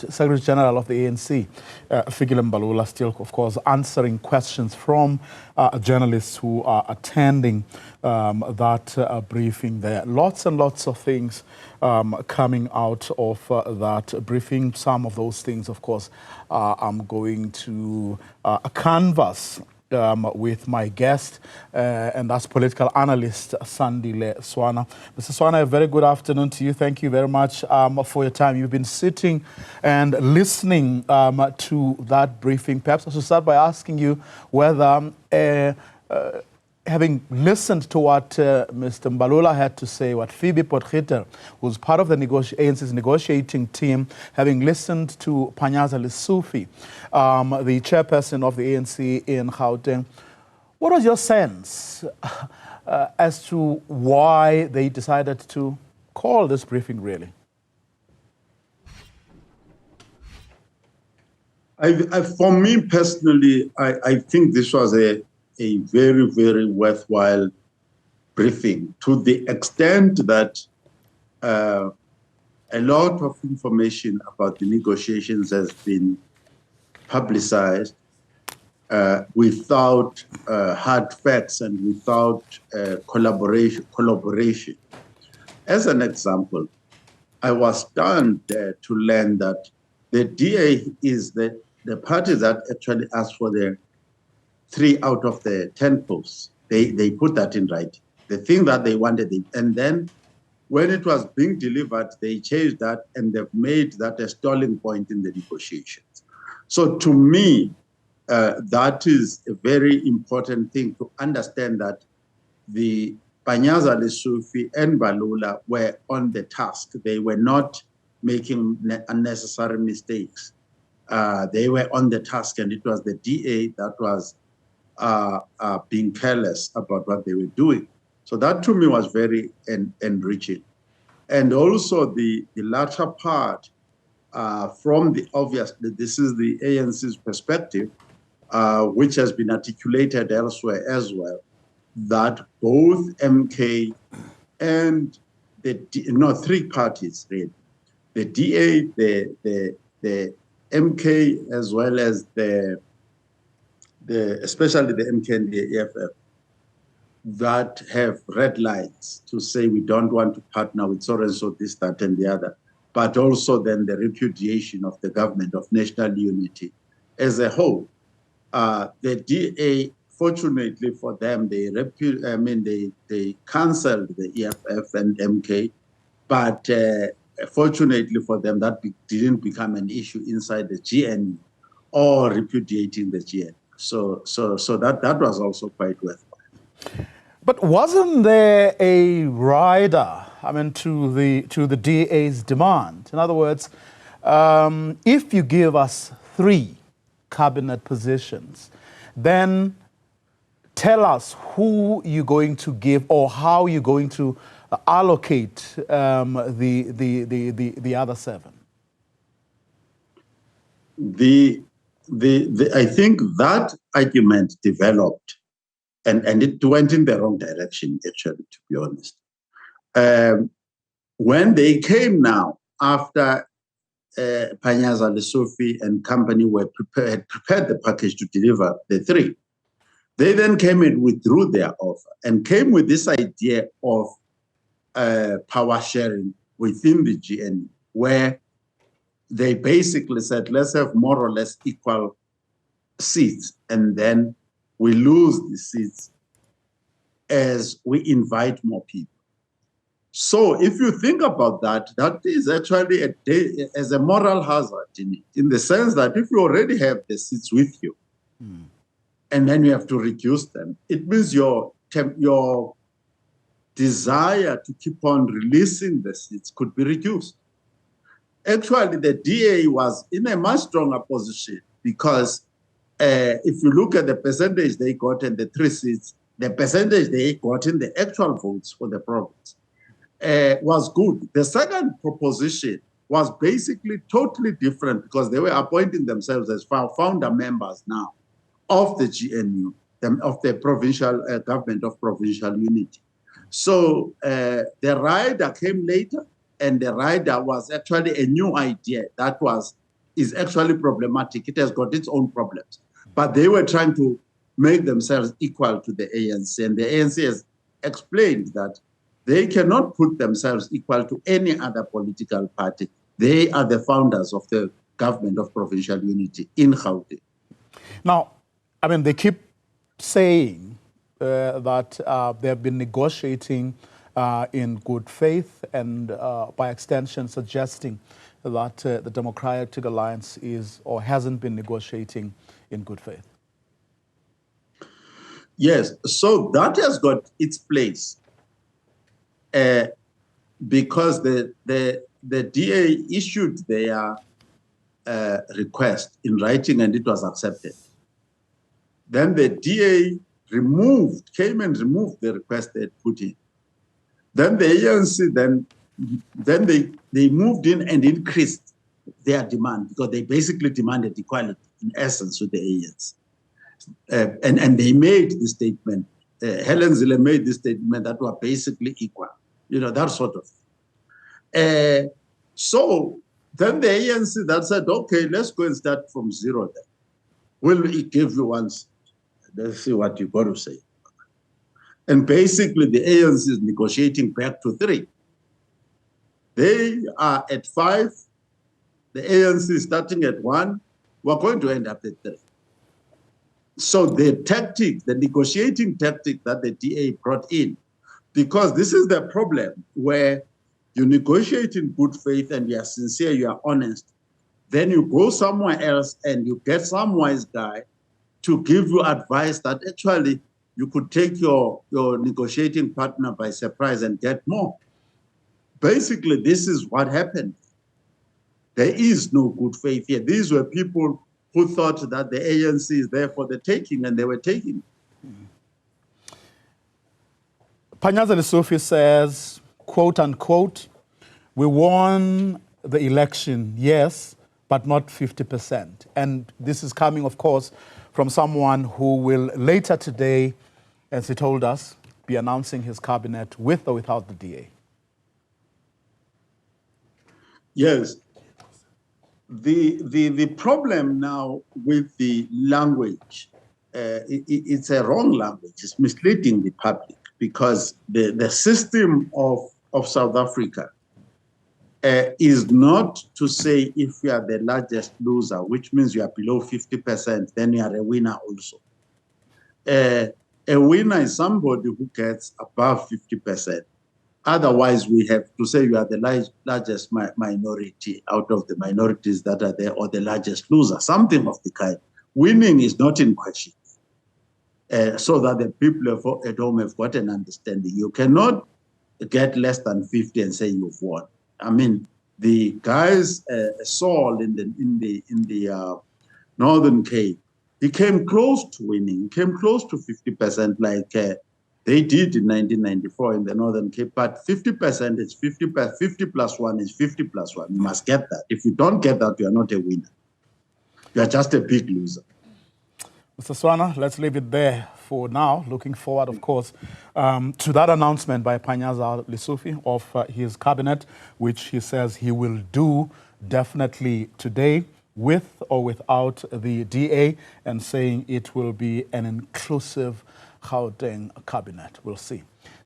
Secretary General of the ANC, Fikile Mbalula, still, of course, answering questions from journalists who are attending that briefing there. Lots and lots of things coming out of that briefing. Some of those things, of course, I'm going to canvass with my guest, and that's political analyst Sandile Swana. Mr. Swana, a very good afternoon to you. Thank you very much for your time. You've been sitting and listening to that briefing. Perhaps I should start by asking you whether, having listened to what Mr. Mbalula had to say, what Phoebe Potgieter, who's part of the ANC's negotiating team, having listened to Panyaza Lesufi, the chairperson of the ANC in Gauteng, what was your sense as to why they decided to call this briefing, really? For me personally, I think this was a very, very worthwhile briefing, to the extent that a lot of information about the negotiations has been publicized without hard facts and without collaboration. As an example, I was stunned to learn that the DA is the party that actually asked for the 3 out of the 10 posts. They put that in writing. The thing that they wanted, and then when it was being delivered, they changed that and they've made that a stalling point in the negotiations. So to me, that is a very important thing to understand, that the Panyaza Lesufi and Mbalula were on the task. They were not making unnecessary mistakes. They were on the task, and it was the DA that was being careless about what they were doing. So that to me was very enriching. And also the latter part, from the obvious, this is the ANC's perspective, which has been articulated elsewhere as well, that both MK and the 3 parties, really, the DA, the MK, as well as especially the MK and the EFF, that have red lines to say we don't want to partner with so and so, this, that, and the other, but also then the repudiation of the government of national unity as a whole. The DA, fortunately for them, they cancelled the EFF and MK, but fortunately for them, that didn't become an issue inside the GNU or repudiating the GNU. So that was also quite worthwhile. But wasn't there a rider, to the DA's demand? In other words, if you give us 3 cabinet positions, then tell us who you're going to give or how you're going to allocate the other 7. I think that argument developed, and it went in the wrong direction, actually, to be honest. When they came now, after Panyaza Lesufi and company had prepared the package to deliver the 3, they then came and withdrew their offer and came with this idea of power sharing within the GNU, where they basically said, let's have more or less equal seats, and then we lose the seats as we invite more people. So if you think about that, that is actually as a moral hazard in the sense that if you already have the seats with you, and then you have to reduce them, it means your desire to keep on releasing the seats could be reduced. Actually, the DA was in a much stronger position, because if you look at the percentage they got in the 3 seats, the percentage they got in the actual votes for the province was good. The second proposition was basically totally different, because they were appointing themselves as founder members now of the GNU, of the provincial government of provincial unity. So the rider came later, and the rider was actually a new idea that was is actually problematic. It has got its own problems. But they were trying to make themselves equal to the ANC. And the ANC has explained that they cannot put themselves equal to any other political party. They are the founders of the government of provincial unity in Gauteng. Now, I mean, they keep saying that they have been negotiating in good faith and by extension suggesting that the Democratic Alliance is or hasn't been negotiating in good faith. Yes, so that has got its place because the DA issued their request in writing and it was accepted. Then the DA came and removed the request they had put in. Then the ANC, then they moved in and increased their demand because they basically demanded equality in essence with the ANC. And they made this statement. Helen Zille made this statement that were basically equal, that sort of thing. So then the ANC that said, okay, let's go and start from zero then. We'll give you one seat. Let's see what you've got to say. And basically the ANC is negotiating back to 3. They are at 5. The ANC is starting at 1. We're going to end up at 3. So the negotiating tactic that the DA brought in, because this is the problem where you negotiate in good faith and you are sincere, you are honest, then you go somewhere else and you get some wise guy to give you advice that actually you could take your negotiating partner by surprise and get more. Basically, this is what happened. There is no good faith here. These were people who thought that the ANC is there for the taking, and they were taking. Panyaza Lesofie says, quote unquote, we won the election, yes, but not 50%. And this is coming, of course, from someone who will later today, as he told us, be announcing his cabinet with or without the DA. Yes. The problem now with the language, it's a wrong language. It's misleading the public because the system of South Africa is not to say if you are the largest loser, which means you are below 50%, then you are a winner also. A winner is somebody who gets above 50%. Otherwise, we have to say you are the largest minority out of the minorities that are there, or the largest loser, something of the kind. Winning is not in question. So that the people at home have got an understanding. You cannot get less than 50 and say you've won. I mean, the guys, Saul in the Northern Cape, he came close to winning, came close to 50%, like they did in 1994 in the Northern Cape. But 50% is 50 plus 1 is 50 plus 1. You must get that. If you don't get that, you are not a winner. You are just a big loser. Mr. Swana, let's leave it there for now. Looking forward, of course, to that announcement by Panyaza Lesofie of his cabinet, which he says he will do definitely today, with or without the DA, and saying it will be an inclusive Gauteng cabinet. We'll see.